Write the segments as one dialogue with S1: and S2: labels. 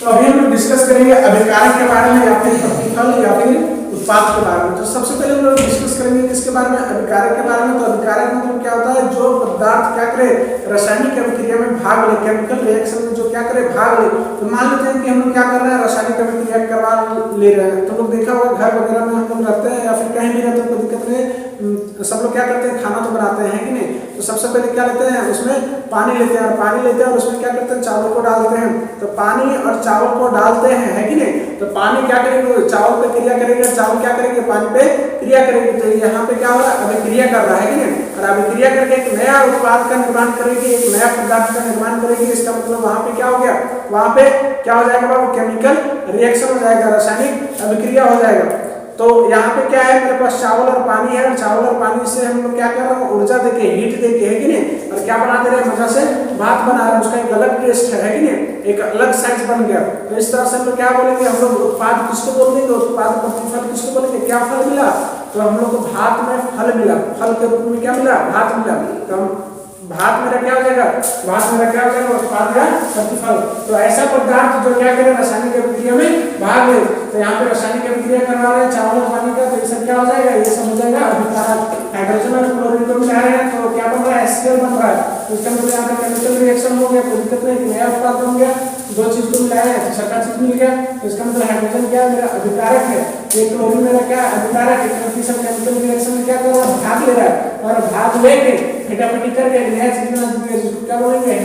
S1: तो अभी हम लोग डिस्कस करेंगे अभिकारक के बारे में या फिर प्रतिफल या फिर उत्पाद के बारे में। तो सबसे पहले हम लोग डिस्कस करेंगे किसके बारे में, अभिकारक के बारे में। तो अभिकारक मतलब क्या होता है, जो पदार्थ क्या करे, रासायनिक अभिक्रिया में भाग ले, केमिकल रिएक्शन में जो क्या करे, भाग ले। तो मान लेते हैं कि हम लोग क्या कर रहे हैं, रासायनिक अभिक्रिया करवा ले रहे हैं। तो लोग देखा होगा घर वगैरह में हम लोग रहते हैं या फिर कहीं भी रहते हैं, कोई दिक्कत नहीं, सब लोग क्या करते हैं, खाना तो बनाते हैं कि नहीं। तो सबसे पहले क्या लेते हैं, उसमें पानी लेते हैं, और पानी लेते हैं और उसमें क्या करते हैं, चावल को डालते हैं। तो पानी और चावल को डालते हैं, है कि नहीं। तो पानी क्या करेंगे, चावल पे क्रिया करेंगे, चावल क्या करेंगे, पानी पे क्रिया करेंगे। तो यहाँ पे क्या हो रहा है, अभिक्रिया कर रहा है कि नहीं। और अभिक्रिया करके एक नया उत्पाद का निर्माण करेगी, एक नया पदार्थ का निर्माण करेगी। इसका मतलब वहां पे क्या हो गया, वहां पे क्या हो जाएगा बाबू, केमिकल रिएक्शन हो जाएगा, रासायनिक अभिक्रिया हो जाएगा। तो यहाँ पे क्या है, मेरे पास चावल और पानी है, और चावल और पानी से हम लोग क्या कर रहे हैं, ऊर्जा देके, हीट देके, है कि नहीं। और क्या बना दे रहे हैं, मजा से भात बना रहे हैं, उसका एक अलग टेस्ट है कि नहीं, एक अलग साइज बन गया। तो इस तरह से हम लोग क्या बोलेंगे, हम लोग उत्पाद किसको बोल देंगे, उत्पाद प्रतिफल किसको बोलेंगे। क्या फल मिला, तो हम लोग को भात में फल मिला, फल के रूप में क्या मिला, भात मिला। तो हम भात मेरा क्या हो जाएगा, भात मेरा क्या हो जाएगा, उत्पाद या प्रतिफल। तो ऐसा पदार्थ जो क्या करे, रासायनिक अभिक्रिया में भाग ले। तो यहाँ पे रासायनिक अभिक्रिया करवा रहे हैं चावल और पानी का, तो ये सब क्या हो जाएगा, ये सब हो जाएगा अभिकारक। हाइड्रोजन और क्लोरीन को मिला रहे हैं, तो क्या बन रहा है, HCl बन रहा है। तो इसका मतलब यहाँ पे केमिकल रिएक्शन हो गया, कोई दिक्कत नहीं, नया उत्पाद बन गया। दो चीज को मिलाया है तो छठा चीज मिल गया। तो इसका मतलब हाइड्रोजन क्या है, मेरा अभिकारक है, ये क्लोरीन मेरा क्या है, अभिकारक है, क्योंकि सब केमिकल रिएक्शन में क्या कर रहा है, भाग ले रहा है। और भाग लेके फटाफटी करके नया चीज बना देंगे, जिसको क्या बोलेंगे,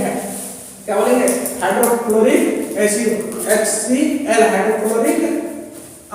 S1: क्या बोलेंगे, हाइड्रोक्लोरिक एसिड, HCl, हाइड्रोक्लोरिक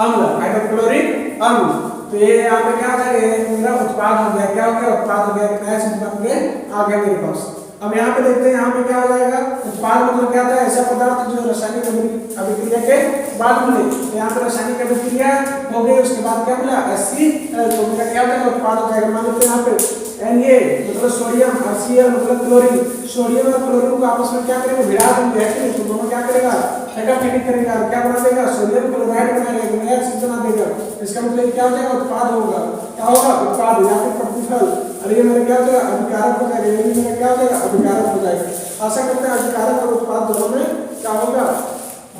S1: अम्ल, हाइड्रोक्लोरिक अम्ल। तो ये यहाँ पे क्या हो जाएगा, मेरा उत्पाद हो गया, क्या हो गया, उत्पाद हो गया, नया चीज बन के आ गया मेरे पास। अब यहाँ पे देखते हैं, यहाँ पे क्या हो जाएगा, उत्पाद मतलब क्या होता है, ऐसा पदार्थ जो रासायनिक अभिक्रिया के बाद मिले। तो यहाँ पे रासायनिक अभिक्रिया हो गई, उसके बाद क्या मिला, HCl, तो मेरा क्या हो जाएगा, उत्पाद हो जाएगा। मान लेते हैं यहाँ पे Na मतलब सोडियम, HCl मतलब क्लोरीन। सोडियम और क्लोरीन को आपस में क्या करेंगे, भिड़ा देंगे, तो दोनों क्या करेगा, फेंटा-फेंटी करेगा, क्या बना देगा, सोडियम क्लोराइड बनाएगा, एक नया चीज बना देगा। इसका मतलब क्या हो जाएगा, उत्पाद होगा, क्या होगा, उत्पाद या फिर प्रतिफल। और ये मेरा क्या हो जाएगा, अभिकारक हो जाएगा, ये मेरा क्या हो जाएगा, अभिकारक हो जाएगा। आशा करते हैं अभिकारक और उत्पाद दोनों में क्या होगा,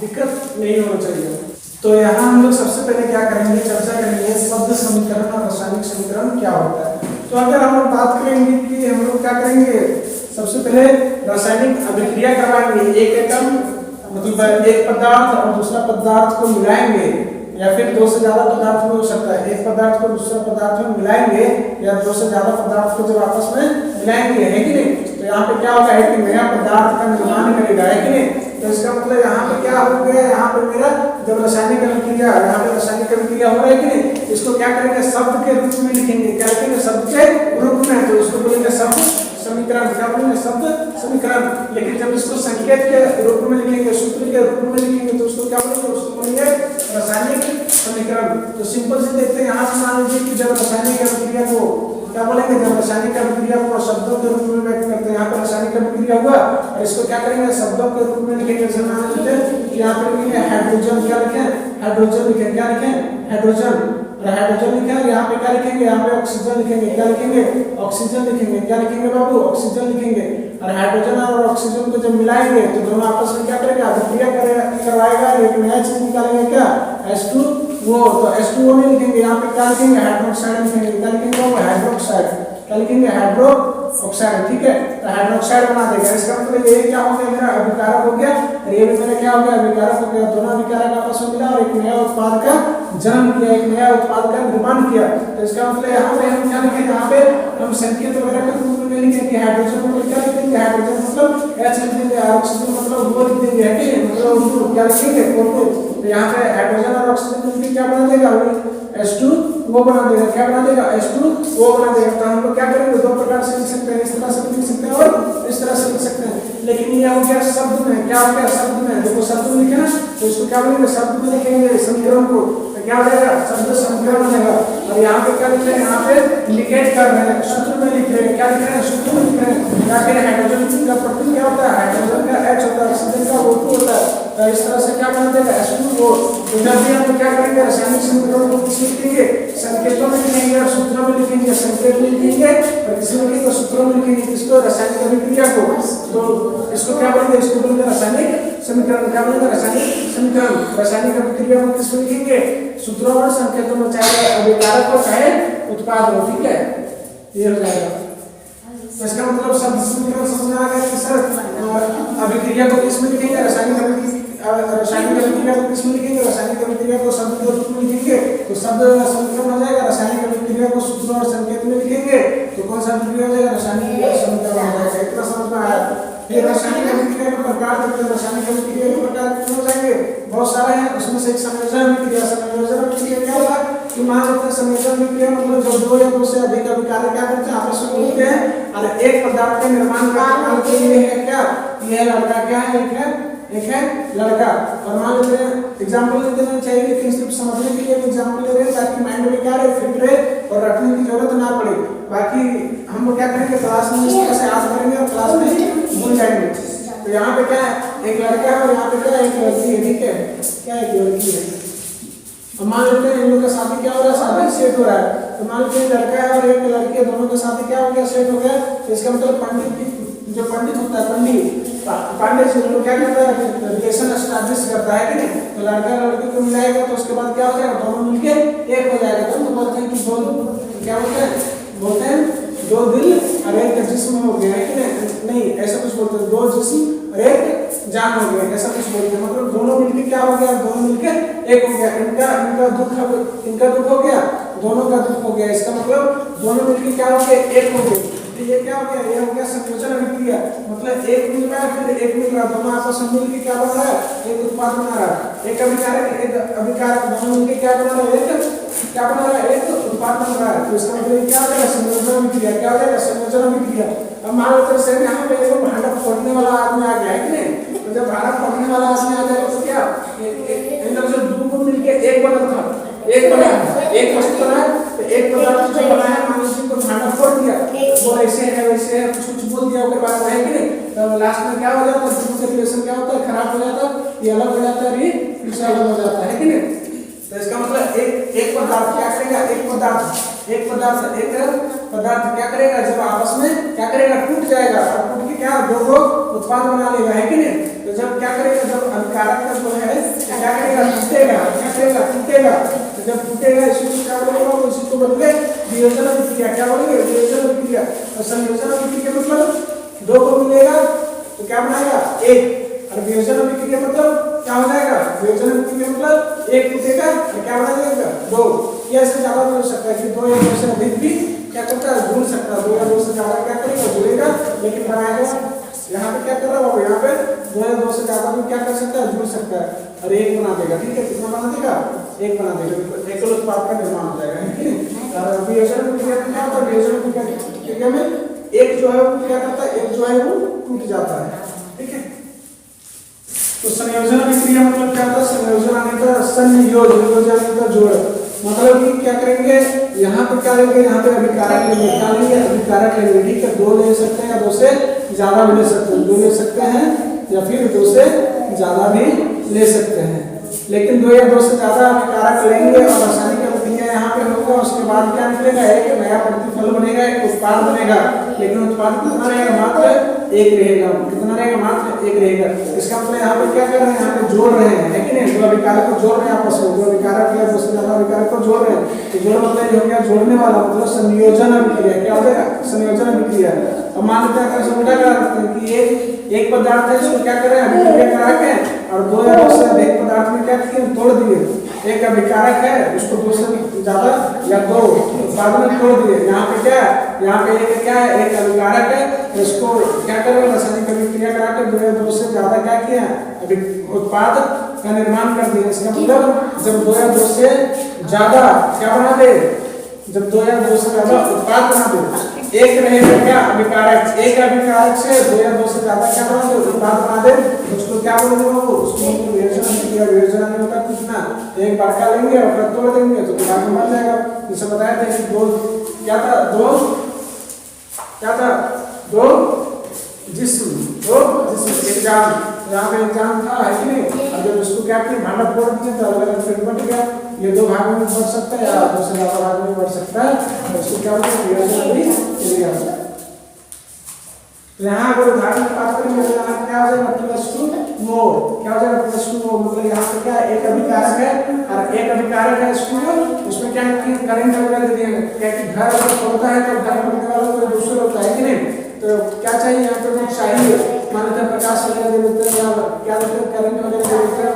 S1: दिक्कत नहीं होना चाहिए। तो यहाँ हम लोग सबसे पहले क्या करेंगे, चर्चा करेंगे शब्द समीकरण और रासायनिक समीकरण क्या होता है। तो अगर हम लोग बात करेंगे कि हम लोग क्या करेंगे, सबसे पहले रासायनिक अभिक्रिया करवाएंगे, एक एटम मतलब एक पदार्थ और दूसरा पदार्थ को मिलाएंगे, या फिर दो से ज्यादा पदार्थ में हो सकता है, एक पदार्थ को दूसरे पदार्थ में मिलाएंगे, या दो से ज्यादा पदार्थ को जब आपस में मिलाएंगे, है कि नहीं। तो यहाँ पे क्या होगा, एक नया पदार्थ का निर्माण करेगा, है कि नहीं। तो इसका मतलब यहाँ पे क्या हो गया, यहाँ पे मेरा जब रासायनिक अभिक्रिया, यहाँ पे रासायनिक अभिक्रिया हो रहा है कि नहीं, इसको क्या करेंगे, शब्द के रूप में लिखेंगे, क्या लिखेंगे, शब्द के रूप में। तो इसको बोलेंगे शब्द समीकरण, क्या बोलेंगे, शब्द समीकरण। लेकिन जब इसको संकेत के रूप में लिखेंगे, सूत्र के रूप में लिखेंगे, तो उसको क्या बोलेंगे, उसको बोलेंगे रासायनिक समीकरण। तो सिंपल से देखते हैं, यहाँ से मान लीजिए कि जब रासायनिक अभिक्रिया को क्या बोलेंगे, जब रासायनिक अभिक्रिया को शब्दों के रूप में व्यक्त करते हैं, यहाँ पर रासायनिक अभिक्रिया हुआ और इसको क्या करेंगे, शब्दों के रूप में लिखेंगे। जैसे मान लीजिए कि यहाँ पर लिखेंगे हाइड्रोजन, क्या लिखें, हाइड्रोजन लिखें, क्या लिखें, हाइड्रोजन, हाइड्रोजन लिखें। और यहाँ पे क्या लिखेंगे, यहाँ पे ऑक्सीजन लिखेंगे, क्या लिखेंगे, ऑक्सीजन लिखेंगे, क्या लिखेंगे बाबू, ऑक्सीजन लिखेंगे। और हाइड्रोजन और ऑक्सीजन को जब मिलाएंगे तो दोनों आपस में क्या करेगा, अभिक्रिया करवाएगा, एक नया चीज निकालेंगे, क्या, H2O। तो H2O में लिखेंगे, यहाँ पे क्या लिखेंगे, हाइड्रोक्साइड लिखेंगे, क्या लिखेंगे, हाइड्रोक्साइड, क्या लिखेंगे, हाइड्रोक्साइड, ठीक है। तो हाइड्रोक्साइड बना देगा। इसका मतलब ये क्या हो गया, मेरा अभिकारक हो गया, और ये भी मेरा क्या हो गया, अभिकारक हो गया। दोनों अभिकारक आपस में मिला और एक नया उत्पाद का जन्म किया, एक नया उत्पाद का निर्माण किया। तो इसका मतलब यहाँ पे हम क्या लिखेंगे, यहाँ पे हम संकेत वगैरह के रूप में लिखेंगे, हाइड्रोजन मतलब क्या लिखेंगे, हाइड्रोजन मतलब H लिखेंगे, ऑक्सीजन मतलब O लिख देंगे, है कि मतलब क्या लिखेंगे, O। तो यहाँ पे हाइड्रोजन और ऑक्सीजन मिलकर क्या बना देगा, H2O बना देगा, क्या बना देगा, H2O बना देगा। तो हम लोग क्या करेंगे, दो प्रकार से लिख सकते हैं, इस तरह से लिख सकते हैं और इस तरह से लिख सकते हैं। लेकिन ये हो गया शब्द में, क्या हो गया, शब्द में। देखो शब्द में लिखे ना, तो इसको क्या बोलेंगे, शब्द में लिखेंगे समीकरण को, तो क्या हो जाएगा, शब्द समीकरण बनेगा। और यहाँ पे क्या लिख रहे हैं, यहाँ पे इंडिकेट कर रहे हैं, सूत्र में लिख रहे हैं, क्या लिख रहे हैं, सूत्र में लिख रहे हैं। या फिर हाइड्रोजन का प्रोटीन क्या होता है, हाइड्रोजन का H होता है, ऑक्सीजन का O2 होता है। इस तरह से क्या बना देगा एसओ वो जब भी हम क्या करेंगे रासायनिक समीकरण को किस में लिखेंगे संकेतों में लिखेंगे और सूत्रों में लिखेंगे संकेत में लिखेंगे और किसी में लिखेंगे सूत्रों में लिखेंगे किसको रासायनिक अभिक्रिया को तो इसको क्या बोलेंगे इसको बोलेंगे रासायनिक समीकरण क्या बोलेंगे रासायनिक समीकरण रासायनिक अभिक्रिया को किस में लिखेंगे सूत्रों और संकेतों में चाहे अभिकारक हो चाहे उत्पाद हो ठीक है ये हो जाएगा तो इसका मतलब सब समीकरण समझ में आ गया कि सर अभिक्रिया को किस में लिखेंगे रासायनिक अभिक्रिया को किस में लिखेंगे रासायनिक अभिक्रिया को शब्द के रूप में लिखेंगे तो शब्द समीकरण हो जाएगा रासायनिक अभिक्रिया को सूत्र और संकेत में लिखेंगे तो कौन सा अभिक्रिया हो जाएगा रासायनिक समीकरण हो जाएगा इतना समझ में आया फिर रासायनिक अभिक्रिया के प्रकार देखते हैं रासायनिक अभिक्रिया के प्रकार कितने हो जाएंगे बहुत सारे हैं उसमें से एक संयोजन अभिक्रिया क्या होगा कि मान लेते हैं संयोजन अभिक्रिया मतलब जब दो या दो से अधिक अभिकारक क्या करते हैं आपस में मिलते हैं और एक पदार्थ के निर्माण के लिए है क्या यह लड़का क्या है एक है लड़का और मान लेते हैं एग्जांपल देना चाहिए लेकिन सिर्फ समझने के लिए एग्जांपल ले रहे हैं ताकि माइंड में क्या रहे फिट रहे और रखने की जरूरत ना पड़े बाकी हम लोग क्या करेंगे क्लास में इस तरह से याद करेंगे और क्लास में भूल जाएंगे तो यहाँ पे क्या है एक लड़का है और यहाँ पे क्या है एक लड़की है ठीक है क्या एक लड़की है अब मान लेते हैं इन लोगों का शादी क्या हो रहा है शादी सेट हो रहा है तो मान लेते हैं लड़का है और एक लड़की है दोनों का शादी क्या हो गया सेट हो गया तो इसका मतलब पंडित जो पंडित होता है पंडित जी लोग क्या करता है रिलेशन एस्टैब्लिश करता है कि नहीं तो लड़का लड़की को मिलाएगा तो उसके बाद क्या हो जाएगा दोनों मिलके एक हो जाएगा तो बोलते हैं कि दो क्या बोलते हैं दो दिल और एक जिस्म हो गया है कि नहीं ऐसा कुछ बोलते हैं दो जिस्म और एक जान हो गया ऐसा कुछ बोलते हैं मतलब दोनों मिलके क्या हो गया दोनों मिलके एक हो गया इनका दुख हो गया दोनों का दुख हो गया इसका मतलब दोनों मिलके क्या हो गया एक हो गए तो ये क्या हो गया ये हो गया संयोजन अभिक्रिया मतलब एक मिल रहा है फिर एक मिल रहा है दोनों आपस में मिलके क्या बन रहा है एक उत्पाद बना रहा है एक अभिकारक दोनों मिलके क्या बना रहा है क्या बना रहा है एक उत्पाद बन रहा है तो इसका मतलब क्या हो जाएगा संयोजन अभिक्रिया क्या हो जाएगा संयोजन अभिक्रिया अब मान लो तो यहाँ पे एक भांडा फोड़ने वाला आदमी आ गया है कि नहीं तो जब भांडा फोड़ने वाला आदमी आ जाएगा तो क्या इन लोग जो दो मिलके एक बना था एक वस्तु बना तो एक पदार्थ जो बनाया मनुष्य को भांडा फोड़ दिया वो ऐसे है वैसे है कुछ बोल दिया उसके बाद है कि नहीं तो लास्ट में क्या हो जाता है दूसरे रिलेशन क्या होता है खराब हो जाता है ये अलग हो जाता है ये दूसरा अलग हो जाता है कि नहीं तो इसका मतलब एक पदार्थ क्या करेगा एक पदार्थ क्या करेगा जब आपस में क्या करेगा टूट जाएगा और टूट के क्या दो उत्पाद बना लेगा है कि नहीं तो जब क्या करेगा जब अभिकारक का जो है क्या करेगा टूटेगा तो जब टूटेगा इसी को क्या बोलेगा उसी को बोलेंगे वियोजन अभिक्रिया क्या बोलेंगे वियोजन अभिक्रिया और संयोजन अभिक्रिया मतलब दो को मिलेगा तो क्या बनाएगा एक और वियोजन अभिक्रिया मतलब क्या हो जाएगा वियोजन अभिक्रिया मतलब एक टूटेगा और क्या बना जाएगा दो ये ऐसे ज्यादा भी हो सकता है कि दो या दो से अधिक भी क्या करता है जुड़ सकता है दो या दो से ज्यादा क्या करेगा जुड़ेगा लेकिन बनाएगा यहाँ पे क्या कर रहा है यहाँ पे दो या दो से ज्यादा भी क्या कर सकता है जुड़ सकता है और एक बना देगा ठीक है कितना बना देगा एक बना देगा एकल उत्पाद का निर्माण हो जाएगा ठीक है और वियोजन अभिक्रिया में क्या होता है वियोजन अभिक्रिया में एक जो है वो क्या करता है एक जो है वो टूट जाता है ठीक है तो संयोजन अभिक्रिया मतलब क्या होता है संयोजन आने का संयोजन का जोड़ मतलब कि क्या करेंगे यहाँ पे क्या लेंगे यहाँ पे अभिकारक लेंगे ठीक है दो ले सकते हैं या दो से ज्यादा भी ले सकते हैं दो ले सकते हैं या फिर दो से ज्यादा भी ले सकते हैं लेकिन दो या दो से ज्यादा अभिकारक लेंगे और रासायनिक अभिक्रिया यहाँ पे होगा उसके बाद क्या निकलेगा एक नया प्रतिफल बनेगा एक उत्पाद बनेगा लेकिन उत्पाद कितना रहेगा मात्र एक रहेगा कितना रहेगा मात्र एक रहेगा इसका मतलब यहाँ पे क्या कर रहे हैं यहाँ पे जोड़ रहे हैं है कि नहीं दो अभिकारक को जोड़ रहे हैं आपस में दो अभिकारक या दो से ज्यादा अभिकारक को जोड़ रहे हैं तो जोड़ मतलब ये हो गया जोड़ने वाला मतलब संयोजन अभिक्रिया क्या हो जाएगा संयोजन अभिक्रिया अब मान लेते हैं अगर उल्टा करा सकते हैं कि एक पदार्थ है इसको क्या कर रहे हैं अभिक्रिया करा के और दो या दो से अधिक पदार्थ में क्या किए तोड़ दिए एक अभिकारक है उसको दो से ज्यादा या दो उत्पाद में तोड़ दिए यहाँ पे क्या यहाँ पे एक क्या है एक अभिकारक है इसको क्या कर रहे हैं रासायनिक अभिक्रिया करा के दो या दो से ज्यादा क्या किया अभी उत्पाद का निर्माण कर दिया इसका मतलब जब दो या दो से ज्यादा क्या बना दे जब दो या दो से ज्यादा उत्पाद बना दे एक रहेगा क्या अभिकारक एक अभिकारक से दो या दो से ज्यादा क्या बना दे उत्पाद बना दे उसको क्या बोलेंगे वो उसको वियोजन अभिक्रिया वियोजन नहीं होता कितना एक बार का लेंगे और फिर तोड़ देंगे तो दिमाग में बन जाएगा जैसे बताया था कि दो क्या था दो जिस्म एक जान यहाँ पे एग्जाम था है कि नहीं। अब जब इसको क्या किया भांडा फोड़ दिया तो अलग अलग फिर बट गया, ये दो भाग में बढ़ सकता है या दो से ज्यादा भाग में बढ़ सकता है, तो इसको क्या बोलते हैं। तो यहाँ अगर उदाहरण की बात करेंगे तो यहाँ क्या हो जाएगा +2 मोर, क्या हो जाएगा +2 मोर, मतलब यहाँ पे क्या एक अभिकारक है और एक अभिकारक है स्कूल, उसमें क्या करंट वगैरह दे दिए, क्या कि घर अगर होता है तो घर में वाला कोई दूसरा होता है कि नहीं, तो क्या चाहिए यहाँ पे कुछ चाहिए, मान लेते हैं प्रकाश वगैरह दे देते हैं या क्या देते हैं करंट वगैरह दे देते हैं,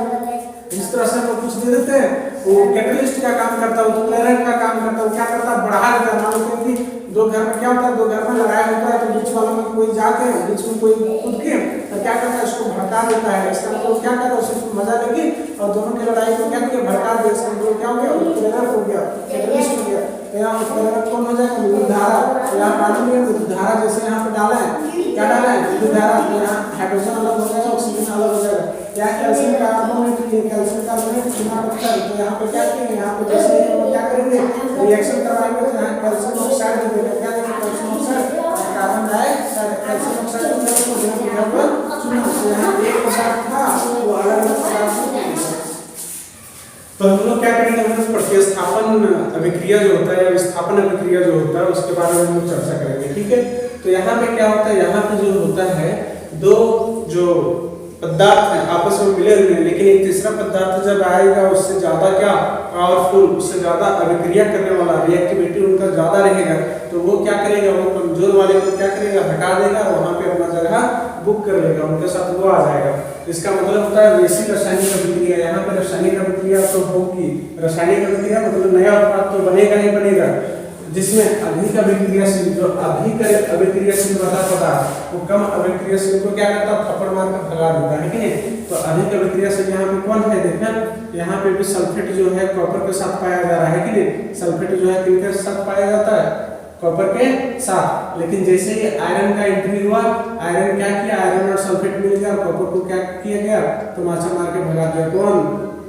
S1: इस तरह से हम कुछ दे देते हैं। वो कैटलिस्ट का काम करता है, टॉलरेंट का काम करता है, क्या करता है बढ़ा देता है। मान लेते हैं कि दो घर में क्या होता है, दो घर में लड़ाई होता है तो बीच वालों में कोई जाके बीच में कोई कूद के तो क्या करता है उसको भड़का देता है, इसका मतलब क्या करता है उसको मजा लेगी और दोनों की लड़ाई को क्या किया भड़का दिया, इसका मतलब क्या हो गया उत्प्रेरक हो गया, कैटलिस्ट हो गया। तो यहाँ उत्प्रेरक कौन हो जाएगा विद्युत धारा, तो यहाँ पानी में विद्युत धारा जैसे यहाँ पे डाला है, क्या डाला है विद्युत धारा, तो यहाँ हाइड्रोजन अलग हो जाएगा ऑक्सीजन अलग हो जाएगा, यहाँ कैल्शियम कार्बोनेट, ये कैल्शियम कार्बोनेट चूना पत्थर, तो यहाँ पे क्या किया यहाँ पे जैसे हम क्या करेंगे रिएक्शन करवाएंगे तो यहाँ कैल्शियम ऑक्साइड दे देंगे, क्या देंगे calcium oxide carbon dioxide, calcium oxide को यहाँ पर चूना, तो यहाँ एक पदार्थ था वो अलग अलग पदार्थ। तो हम लोग क्या करेंगे प्रतिस्थापन अभिक्रिया जो होता है या विस्थापन अभिक्रिया जो होता है उसके बारे में हम लोग चर्चा करेंगे, ठीक है। तो यहाँ पे क्या होता है, यहाँ पे जो होता है दो जो पदार्थ हैं आपस में मिले हुए हैं, लेकिन एक तीसरा पदार्थ जब आएगा उससे ज्यादा क्या पावरफुल, उससे ज्यादा अभिक्रिया करने वाला रिएक्टिविटी उनका ज्यादा रहेगा, तो वो क्या करेगा वो कमजोर वाले को क्या करेगा हटा देगा, वहां पे अपना जगह बुक कर लेगा, उनके साथ वो आ जाएगा। इसका मतलब होता है वैसी रासायनिक अभिक्रिया, यहाँ पे रासायनिक अभिक्रिया तो होगी, रासायनिक अभिक्रिया मतलब नया उत्पाद तो बनेगा ही बनेगा, जिसमें अधिक अभिक्रियाशील जो अधिक अभिक्रियाशील वाला पदार्थ वो कम अभिक्रियाशील को क्या करता है थप्पड़ मार कर भगा देता है कि नहीं। तो अधिक अभिक्रियाशील यहाँ पे कौन है देखें, यहाँ पे भी सल्फेट जो है कॉपर के साथ पाया जा रहा है कि नहीं, सल्फेट जो है किनके साथ पाया जाता है कॉपर के साथ, लेकिन जैसे ही आयरन का एंट्री हुआ, आयरन क्या किया आयरन और सल्फेट मिल गया, कॉपर को क्या किया गया तो माचा मार के भगा दिया,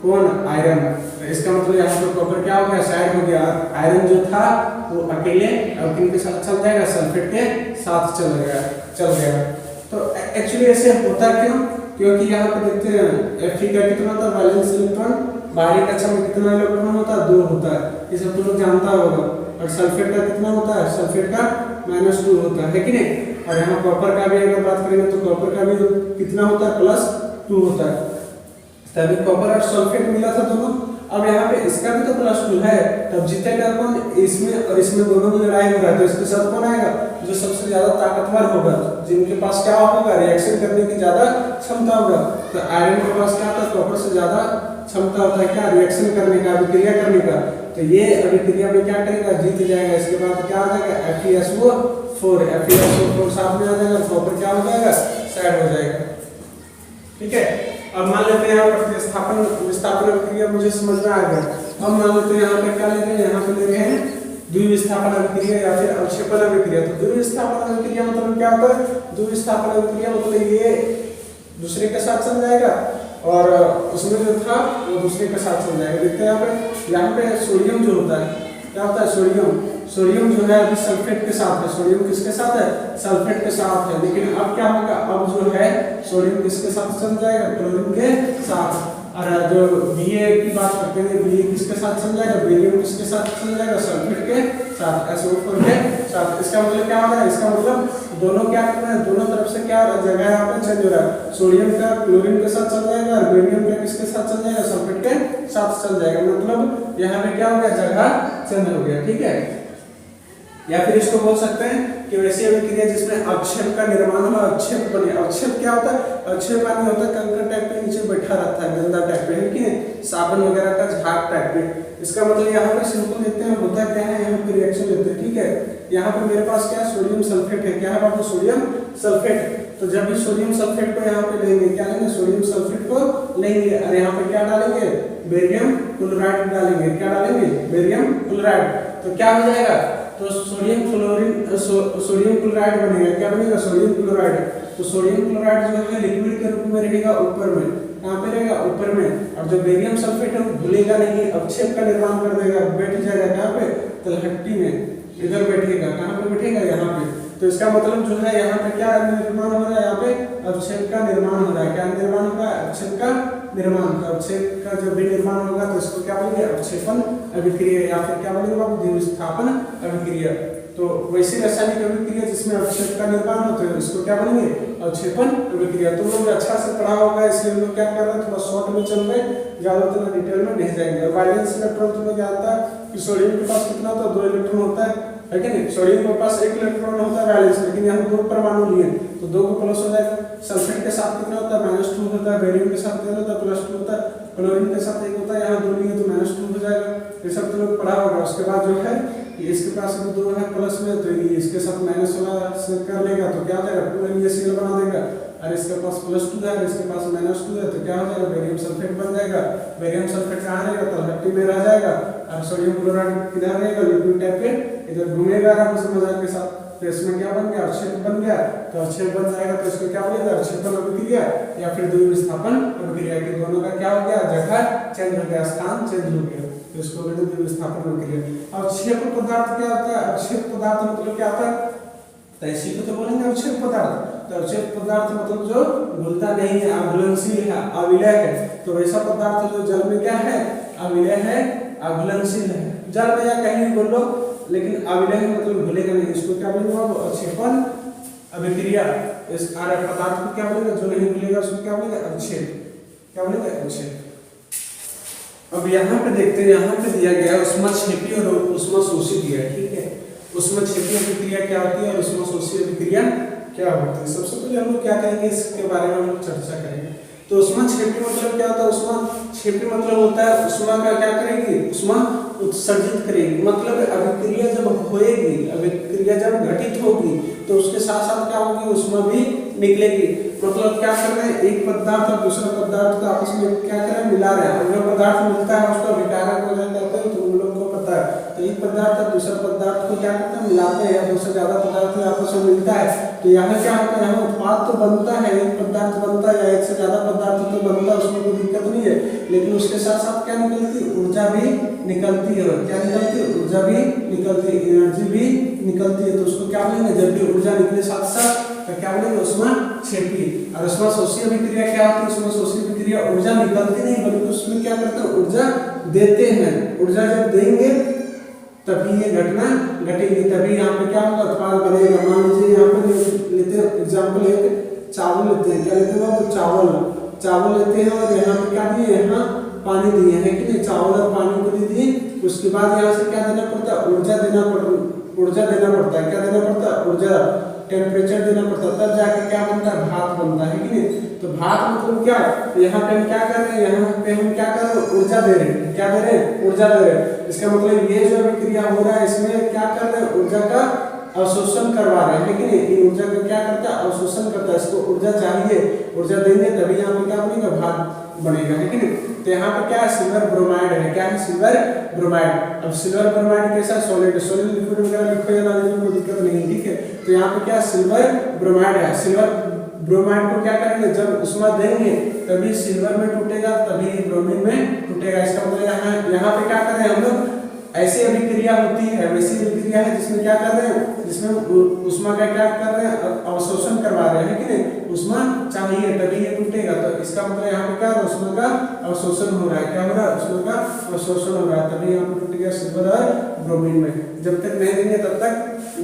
S1: कौन आयरन। इसका मतलब यहाँ पर कॉपर क्या हो गया साइड हो गया, आयरन जो था वो अकेले अब किनके साथ चल जाएगा सल्फेट के साथ चल गया। तो एक्चुअली ऐसे होता क्यों, क्योंकि यहाँ पे देखते हैं Fe का कितना होता है वैलेंस इलेक्ट्रॉन, बाहरी कक्षा में कितना इलेक्ट्रॉन होता है 2 होता है, ये सब तुम लोग जानता होगा, और सल्फेट का कितना होता है सल्फेट का -2 होता है कि नहीं। और यहाँ कॉपर का भी अगर बात करेंगे तो कॉपर का भी कितना होता है +2 होता है, तभी कॉपर और सल्फेट मिला था दोनों। अब यहाँ पे इसका भी तो +2 है, तब जीतेगा कौन, इसमें और इसमें दोनों में लड़ाई हो रहा है, तो इसके साथ कौन आएगा जो सबसे ज्यादा ताकतवर होगा, जिनके पास क्या होगा रिएक्शन करने की ज्यादा क्षमता होगा। तो आयरन के पास क्या होता है कॉपर से ज्यादा क्षमता होता है क्या रिएक्शन करने का अभिक्रिया करने का, तो ये अभिक्रिया में क्या करेगा जीत जाएगा। इसके बाद क्या आ जाएगा FeSO4, FeSO4 साथ में आ जाएगा, कॉपर क्या हो जाएगा साइड हो जाएगा, ठीक है। अब मान लेते हैं यहाँ प्रतिस्थापन विस्थापन अभिक्रिया मुझे समझ में आ गया। अब मान लेते हैं यहाँ पे क्या ले रहे हैं, यहाँ पे ले रहे हैं द्विविस्थापन अभिक्रिया या फिर अवक्षेपण अभिक्रिया। तो द्विविस्थापन अभिक्रिया मतलब क्या होता है, द्विविस्थापन अभिक्रिया मतलब ये दूसरे के साथ चल जाएगा और उसमें जो था वो दूसरे के साथ चल जाएगा। देखते हैं यहाँ पे सोडियम जो होता है क्या होता है सोडियम जो है अभी सल्फेट के साथ है, सोडियम किसके साथ है सल्फेट के साथ है, लेकिन अब क्या होगा अब जो है सोडियम किसके साथ चल जाएगा क्लोरीन के साथ। और जो Ba की बात करते हैं Ba किसके साथ चल जाएगा बेरियम किसके साथ चल जाएगा सल्फेट के साथ SO4 के साथ। इसका मतलब क्या हो रहा है, इसका मतलब दोनों क्या कर रहे हैं दोनों तरफ से क्या जगह यहाँ पे चेंज हो रहा है, सोडियम का क्लोरीन के साथ चल जाएगा और बेरियम का किसके साथ चल जाएगा सल्फेट के साथ चल जाएगा। मतलब यहाँ पे क्या हो गया जगह चेंज हो गया, ठीक है। या फिर इसको बोल सकते हैं कि वैसी अभिक्रिया जिसमें अवक्षेप का निर्माण हो, अवक्षेप बने। अवक्षेप क्या होता है, अवक्षेप पानी होता है कंकड़ टाइप पे नीचे बैठा रहता है गंदा टाइप पे, है कि साबुन वगैरह का झाग टाइप पे। इसका मतलब यहाँ पर सिंपल लेते हैं होता क्या है, यहाँ पे रिएक्शन लेते हैं, ठीक है। यहाँ पर मेरे पास क्या सोडियम सल्फेट है, क्या है बाबू सोडियम सल्फेट। तो जब भी सोडियम सल्फेट को यहाँ पे लेंगे क्या लेंगे सोडियम सल्फेट को लेंगे और यहाँ पे क्या डालेंगे बेरियम क्लोराइड डालेंगे, क्या डालेंगे बेरियम क्लोराइड। तो क्या हो जाएगा तो सोडियम क्लोराइड बनेगा, क्या बनेगा सोडियम क्लोराइड। तो सोडियम क्लोराइड जो है लिक्विड के रूप में रहेगा ऊपर में, कहाँ पे रहेगा ऊपर में। और जो बेरियम सल्फेट है वो घुलेगा नहीं, अवक्षेप का निर्माण कर देगा, बैठ जाएगा कहाँ पे तलहटी में, इधर बैठेगा, कहाँ पे बैठेगा यहाँ पे। तो इसका मतलब जो है यहाँ पे क्या निर्माण हो रहा है, यहाँ पे अवक्षेप का निर्माण हो रहा है। क्या निर्माण हो रहा है? अवक्षेप का निर्माण। तो अवक्षेप का जब भी निर्माण होगा तो इसको क्या बोलेंगे? अवक्षेपण अभिक्रिया, या फिर क्या बोलेंगे बाबू? द्विविस्थापन अभिक्रिया। तो वैसी रासायनिक अभिक्रिया जिसमें अवक्षेप का निर्माण होता है इसको क्या बोलेंगे? अवक्षेपण अभिक्रिया। तुम लोग अच्छा से पढ़ा होगा, इसलिए हम लोग क्या कर रहे हैं, थोड़ा शॉर्ट में चल रहे हैं, ज्यादा उतना डिटेल में नहीं जाएंगे। और वैलेंस इलेक्ट्रॉन तुम्हें जानता है कि सोडियम के पास कितना होता है? 2 इलेक्ट्रॉन होता है कि नहीं? सोडियम के पास 1 इलेक्ट्रॉन होता है वैलेंस, लेकिन यहाँ 2 परमाणु लिए तो 2 को प्लस हो जाएगा। सल्फेट के साथ कितना होता है? -2 होता है। बेरियम के साथ कितना होता है? +2 होता है। क्लोरीन के साथ 1 होता है, यहाँ 2 लिए तो -2 हो जाएगा। ये सब तुम लोग पढ़ा होगा। उसके बाद जो है इसके पास भी 2 है प्लस में, तो इसके साथ माइनस वाला से कर लेगा तो क्या हो जाएगा? पूरा ये सीएल बना देगा। और इसके पास +2 है, इसके पास -2 है, तो क्या हो जाएगा? बेरियम सल्फेट बन जाएगा। बेरियम सल्फेट कहाँ रहेगा? तलहटी में रह जाएगा। और सोडियम क्लोराइड किधर रहेगा? लिक्विड टाइप के इधर घूमेगा आराम से मजाक के साथ। तो इसमें क्या बन गया? अवक्षेप बन गया। तो अवक्षेप बन जाएगा तो इसको क्या बोलेगा? अवक्षेपण अभिक्रिया या फिर द्विविस्थापन अभिक्रिया। के दोनों का क्या हो गया? जगह चेंज हो गया, स्थान चेंज हो गया, तो इसको बोलते हैं द्विविस्थापन अभिक्रिया। अवक्षेप पदार्थ क्या होता है? अवक्षेप पदार्थ मतलब क्या होता है? तो इसी को तो बोलेंगे अवक्षेप पदार्थ। तो अवक्षेप पदार्थ मतलब जो घुलता नहीं है, अघुलनशील है, अविलय है। तो वैसा पदार्थ जो जल में क्या है? अविलय है, अघुलनशील है। जल में या कहीं बोल लो, लेकिन अविलय मतलब घुलेगा नहीं। इसको क्या बोलेंगे? अवक्षेपण अभिक्रिया। इस आर्य पदार्थ को क्या बोलेंगे? जो नहीं घुलेगा उसको क्या बोलेंगे? अवक्षेप। क्या बोलेंगे? अवक्षेप। अब यहाँ पे देखते हैं, यहाँ पे दिया गया है ऊष्माक्षेपी और ऊष्माशोषी दिया है, ठीक है। ऊष्माक्षेपी अभिक्रिया क्या होती है और ऊष्माशोषी अभिक्रिया क्या होती है? सबसे पहले हम लोग क्या करेंगे, इसके बारे में हम लोग चर्चा करेंगे। तो ऊष्माक्षेपी मतलब क्या होता है? ऊष्माक्षेपी मतलब होता है ऊष्मा का क्या करेगी? ऊष्मा उत्सर्जित करेगी। मतलब अभिक्रिया जब होएगी, अभिक्रिया जब घटित होगी तो उसके साथ साथ क्या होगी? ऊष्मा भी निकलेगी। मतलब क्या कर रहे हैं? एक पदार्थ और दूसरा पदार्थ को आपस में क्या कर रहे हैं? मिला रहे हैं। और जो पदार्थ मिलता है उसको अभिकारक वजन कहते हैं, तो उन लोगों को पता है। तो एक पदार्थ और दूसरा पदार्थ को क्या करते हैं? मिलाते हैं, या 2 से ज्यादा पदार्थ आपस में मिलता है। तो यहाँ क्या होता है? यहाँ उत्पाद तो बनता है, एक पदार्थ बनता है या 1 से ज्यादा पदार्थ तो बनता है, उसमें कोई दिक्कत नहीं है। लेकिन उसके साथ साथ क्या निकलती है? ऊर्जा भी निकलती है। क्या निकलती है? ऊर्जा भी निकलती है, एनर्जी भी निकलती है। तो उसको क्या बोलेंगे? जब भी ऊर्जा निकले साथ साथ तो क्या बोलेंगे? ऊष्माक्षेपी। और ऊष्माशोषी अभिक्रिया क्या होती है? ऊष्माशोषी अभिक्रिया ऊर्जा निकलती नहीं, बल्कि उसमें क्या करते हैं? ऊर्जा देते हैं। ऊर्जा जब देंगे तभी ये घटना घटेगी, तभी यहाँ पे क्या होगा? उत्पाद बनेगा। मान लीजिए यहाँ पे लेते हैं एग्जाम्पल, एक चावल लेते हैं। क्या लेते हैं? वो चावल लेते हैं और यहाँ पे क्या दिए? यहाँ पानी दिए हैं कि नहीं? चावल और पानी को दिए। उसके बाद यहाँ से क्या देना पड़ता है? ऊर्जा देना पड़ता है। क्या देना पड़ता है? ऊर्जा, टेम्परेचर देना पड़ता है, तब जाके क्या बनता है? भात बनता है कि नहीं? तो भात मतलब क्या? यहाँ पे हम क्या कर रहे हैं? यहाँ पे हम क्या कर रहे हैं? ऊर्जा दे रहे हैं। क्या दे रहे हैं? ऊर्जा दे रहे हैं। इसका मतलब ये जो अभिक्रिया हो रहा है इसमें क्या कर रहे हैं? ऊर्जा का अवशोषण करवा रहे हैं, लेकिन ये ऊर्जा का क्या करता है? अवशोषण करता है। इसको ऊर्जा चाहिए, ऊर्जा देंगे तभी यहाँ पे क्या बनेगा? भात बनेगा, है कि नहीं? तो यहाँ पे क्या है? सिल्वर ब्रोमाइड है। क्या है? Silver bromide. अब सिल्वर ब्रोमाइड कैसा? सॉलिड लिक्विड वगैरह लिखो या ना लिखो कोई दिक्कत नहीं, ठीक है। तो यहाँ पे क्या? सिल्वर ब्रोमाइड है। सिल्वर ब्रोमाइड को क्या करेंगे? जब ऊष्मा देंगे तभी सिल्वर में टूटेगा, तभी ब्रोमीन में टूटेगा। इसका मतलब यहाँ पे क्या कर रहे हैं हम लोग? ऐसी अभिक्रिया होती है, वैसी अभिक्रिया है जिसमें क्या कर रहे हैं? जिसमें ऊष्मा का क्या कर रहे हैं? अवशोषण करवा रहे हैं कि नहीं? ऊष्मा चाहिए तभी ये टूटेगा। तो इसका मतलब यहाँ पे क्या? ऊष्मा का अवशोषण हो रहा है। क्या हो रहा है? ऊष्मा का अवशोषण हो रहा है, तभी यहाँ पे टूट गया सिल्वर और ब्रोमीन में। जब तक नहीं देंगे तब तक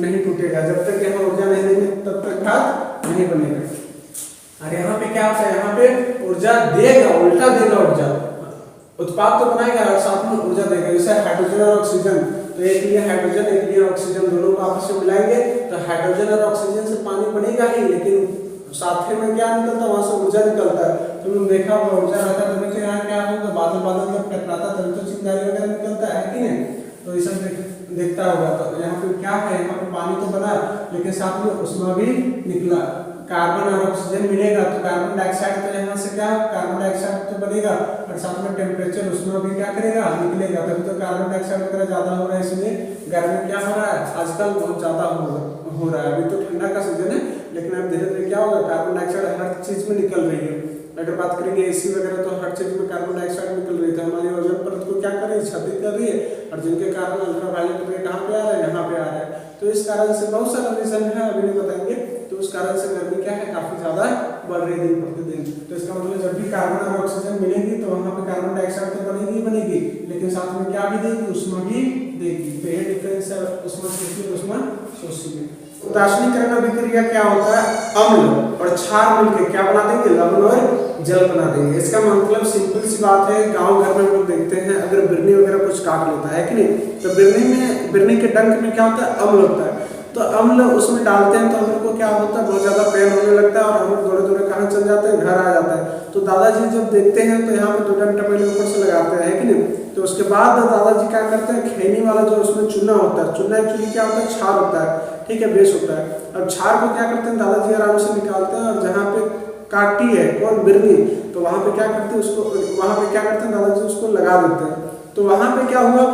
S1: नहीं टूटेगा, जब तक यहाँ ऊर्जा नहीं देंगे तब तक भात नहीं बनेगा। और यहाँ पे क्या होता है? यहाँ पे ऊर्जा देगा, उल्टा देगा ऊर्जा। उत्पाद तो बनाएगा और साथ में ऊर्जा देगा। जैसे हाइड्रोजन और ऑक्सीजन, तो एक लिए हाइड्रोजन एक लिए ऑक्सीजन, दोनों को आपस में मिलाएंगे तो हाइड्रोजन और ऑक्सीजन से पानी बनेगा ही, लेकिन साथ में क्या निकलता है? वहां से ऊर्जा निकलता है। तुमने देखा होगा ऊर्जा रहता है तभी तो यहाँ क्या होगा? बादल जब टकराता तभी तो चिंगारी वगैरह निकलता है कि नहीं? तो ये सब देखता होगा। तो यहाँ पे क्या है? यहाँ पे पानी तो बना, लेकिन साथ में ऊष्मा भी निकला। कार्बन और ऑक्सीजन मिलेगा तो कार्बन डाइऑक्साइड, तो यहाँ से क्या? कार्बन डाइऑक्साइड तो बनेगा और साथ में टेम्परेचर उसमें भी क्या करेगा? निकलेगा। तभी तो कार्बन डाइऑक्साइड वगैरह ज्यादा हो रहा है, इसलिए गर्मी क्या हो रहा है? आजकल बहुत ज्यादा हो रहा है। अभी तो ठंडा का सीजन है, लेकिन अब धीरे धीरे क्या होगा? कार्बन डाइऑक्साइड हर चीज में निकल रही है। अगर बात करेंगे एसी वगैरह, तो हर चीज में कार्बन डाइऑक्साइड निकल रही है। हमारी ओजोन परत को क्या कर रही है? क्षति कर रही है। और जिनके कारण अल्ट्रावायलेट रे कहाँ पे आ रहा है? यहाँ पे आ रहा है। तो इस कारण से बहुत सारा रीजन है, अभी नहीं बताएंगे। तो उस कारण से गर्मी क्या है, काफी ज्यादा बढ़ रही है दिन प्रतिदिन। तो इसका मतलब जब भी कार्बन और ऑक्सीजन मिलेंगी तो वहां पे कार्बन डाइऑक्साइड तो बनेगी ही बनेगी, लेकिन साथ में क्या भी देगी, ऊष्मा भी देगी। तो ये डिफरेंस है ऊष्माशोषी और ऊष्माशोषी में। उदासीनीकरण अभिक्रिया क्या होता है, अम्ल और क्षार मिलकर क्या बना देंगे, लवण और जल बना देंगे। इसका मतलब सिंपल सी बात है, गांव घर में हम लोग देखते हैं अगर बिरनी वगैरह कुछ काट लेता है कि नहीं, तो बिरनी के डंक में क्या होता है, अम्ल होता है। तो अम्ल उसमें डालते हैं तो हम लोग को क्या होता है, बहुत ज्यादा पेन होने लगता है और हम लोग दौड़े दौड़े कहाँ चल जाते हैं, घर आ जाता है। तो दादाजी जब देखते हैं तो यहाँ पे 2 डंडा पहले ऊपर से लगाते हैं कि नहीं। तो उसके बाद दादाजी क्या करते हैं, खैनी वाला जो उसमें चूना होता है, चूना एक्चुअली क्या होता है, क्षार होता है, ठीक है, बेस होता है। अब क्षार को क्या करते हैं दादाजी आराम से निकालते हैं और जहाँ पे काटी है कौन, बिरनी, तो वहां पे क्या करते हैं उसको, वहां पे क्या करते हैं दादाजी उसको लगा देते हैं। तो वहां पे क्या हुआ,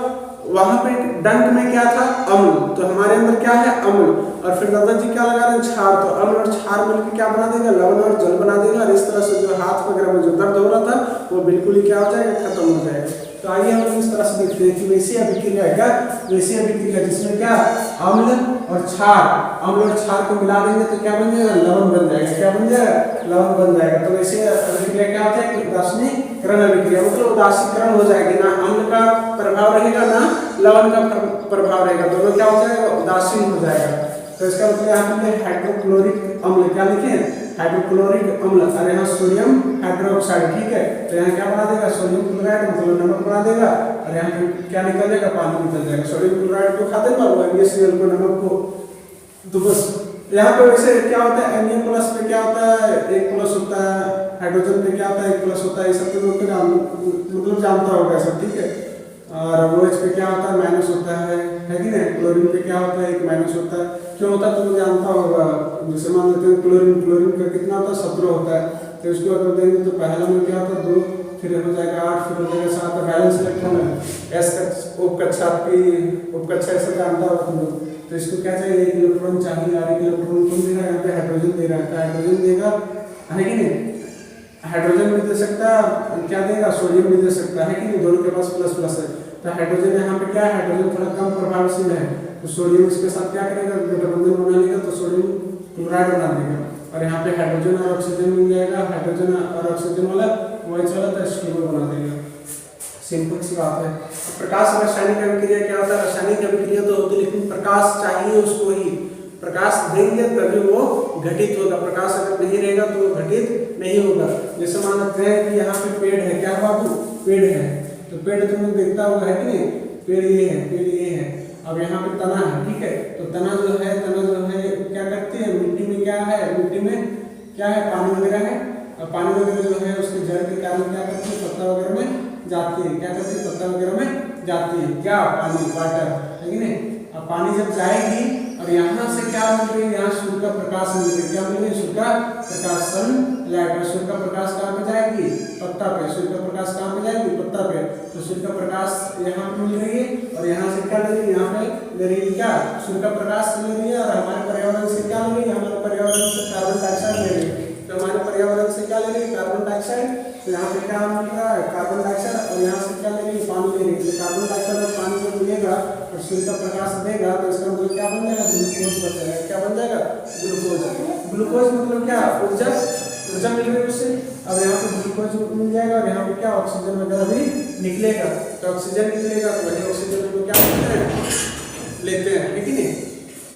S1: वहां पे डंक में क्या था, अम्ल, तो हमारे अंदर क्या है, अम्ल, और फिर दादाजी क्या लगा रहे हैं, क्षार। तो अम्ल और क्षार मिलकर क्या बना देगा, लवण और जल बना देगा। और इस तरह से जो हाथ वगैरह में जो दर्द हो रहा था वो बिल्कुल ही क्या हो जाएगा, खत्म हो जाएगा। तो आइए हम इस तरह से देखते हैं कि वैसी अभिक्रिया है क्या, वैसी अभिक्रिया जिसमें क्या, अम्ल और क्षार, अम्ल और क्षार को मिला देंगे तो क्या बन जाएगा, लवण बन जाएगा। क्या बन जाएगा, लवण बन जाएगा। तो वैसे अभिक्रिया क्या होता है, उदासीनीकरण अभिक्रिया, मतलब उदासीकरण हो जाएगी, ना अम्ल का प्रभाव रहेगा ना लवण का प्रभाव रहेगा, दोनों क्या हो जाएगा, उदासीन हो जाएगा। तो इसका मतलब यहाँ पे हाइड्रोक्लोरिक अम्ल, क्या लिखे, हाइड्रोक्लोरिक अम्ल, और यहाँ सोडियम हाइड्रोक्साइड, ठीक है। तो यहाँ क्या बना देगा, सोडियम क्लोराइड, मतलब नमक बना देगा, और यहाँ पे क्या निकल जाएगा, पानी निकल जाएगा। सोडियम क्लोराइड को खाते हैं और NaCl को, नमक को। तो बस यहाँ पे वैसे क्या होता है, Na+ पे क्या होता है, 1+ होता है, हाइड्रोजन पे क्या होता है, 1+ होता है, ये सब तो लोग मतलब जानता होगा सब, ठीक है। और OH पे क्या होता है, माइनस होता है कि नहीं। क्लोरीन पे क्या होता है, 1- होता है। क्यों होता है तो जानता होगा, जैसे मान लेते हैं क्लोरीन का कितना होता है, 17 होता है। तो इसको अगर देंगे तो पहला में क्या होता है, 2, फिर हो जाएगा 8, फिर हो जाएगा 7, बैलेंस इलेक्ट्रॉन है। S का उपकक्षा ऐसा जानता होगा तुम लोग। तो इसको क्या चाहिए, 1 इलेक्ट्रॉन चाहिए, और 1 इलेक्ट्रॉन कौन दे रहा है, यहाँ पे हाइड्रोजन दे रहा है। तो हाइड्रोजन देगा, है कि नहीं, हाइड्रोजन भी दे सकता है, क्या देगा, सोडियम भी दे सकता है कि नहीं, दोनों के पास प्लस है। तो हाइड्रोजन यहाँ पे क्या है, हाइड्रोजन थोड़ा कम प्रभावशील है, तो सोडियम इसके साथ क्या करेगा, गठबंधन बना लेगा, तो सोडियम क्लोराइड बना देगा। और यहाँ पे हाइड्रोजन और ऑक्सीजन मिल जाएगा, हाइड्रोजन और ऑक्सीजन वाला OH वाला तो H2O बना देगा। सिंपल सी बात है। प्रकाश रासायनिक अभिक्रिया क्या होता है, रासायनिक अभिक्रिया तो होती है, लेकिन प्रकाश चाहिए उसको ही, प्रकाश देंगे तभी वो घटित होगा। प्रकाश अगर नहीं रहेगा तो वो घटित नहीं होगा। जैसे मान लेते हैं कि यहाँ पे पेड़ है, क्या बाबू, पेड़ है, तो पेड़ तुम लोग देखता होगा, है कि नहीं, पेड़ ये है, पेड़ ये है। अब यहाँ पे तना है, ठीक है, तो तना जो है क्या करती है, मिट्टी में क्या है, मिट्टी में क्या है, पानी वगैरह है, और पानी वगैरह जो है उसके जड़ के कारण क्या करती है, पत्ता वगैरह में जाती है, क्या करती है, पत्ता वगैरह में जाती है, क्या, पानी, वाटर, है कि नहीं। अब पानी जब जाएगी और यहाँ से क्या मिल रही है, यहाँ सूर्य का प्रकाश मिल रही है, क्या मिल रही है, सूर्य का प्रकाश, सनलाइट। सूर्य का प्रकाश कहाँ पे जाएगी, पत्ता पे। सूर्य का प्रकाश कहाँ पे जाएगी, पत्ता पे। तो सूर्य का प्रकाश यहाँ पे मिल रही है, और यहाँ से क्या ले रही है, यहाँ पे ले रही है, क्या, सूर्य का प्रकाश ले रही है। और हमारे पर्यावरण से क्या ले रही है, हमारे पर्यावरण से कार्बन डाइऑक्साइड ले रही है। तो हमारे पर्यावरण से क्या ले रही है, कार्बन डाइऑक्साइड। तो यहाँ पे क्या मिल रहा है, कार्बन डाइऑक्साइड, और यहाँ से क्या ले रही है, पानी ले रही है। कार्बन डाइऑक्साइड और पानी जब मिलेगा और सूर्य का प्रकाश देगा तो इसका मतलब क्या बन जाएगा, ग्लूकोज बन जाएगा। क्या बन जाएगा, ग्लूकोज। ग्लूकोज मतलब क्या, ऊर्जा मिल रही है उससे। अब यहाँ पे ग्लूकोज मिल जाएगा और यहाँ पे क्या, ऑक्सीजन वगैरह भी निकलेगा। तो ऑक्सीजन निकलेगा तो वही ऑक्सीजन को क्या करते हैं, लेते हैं, ठीक है नहीं।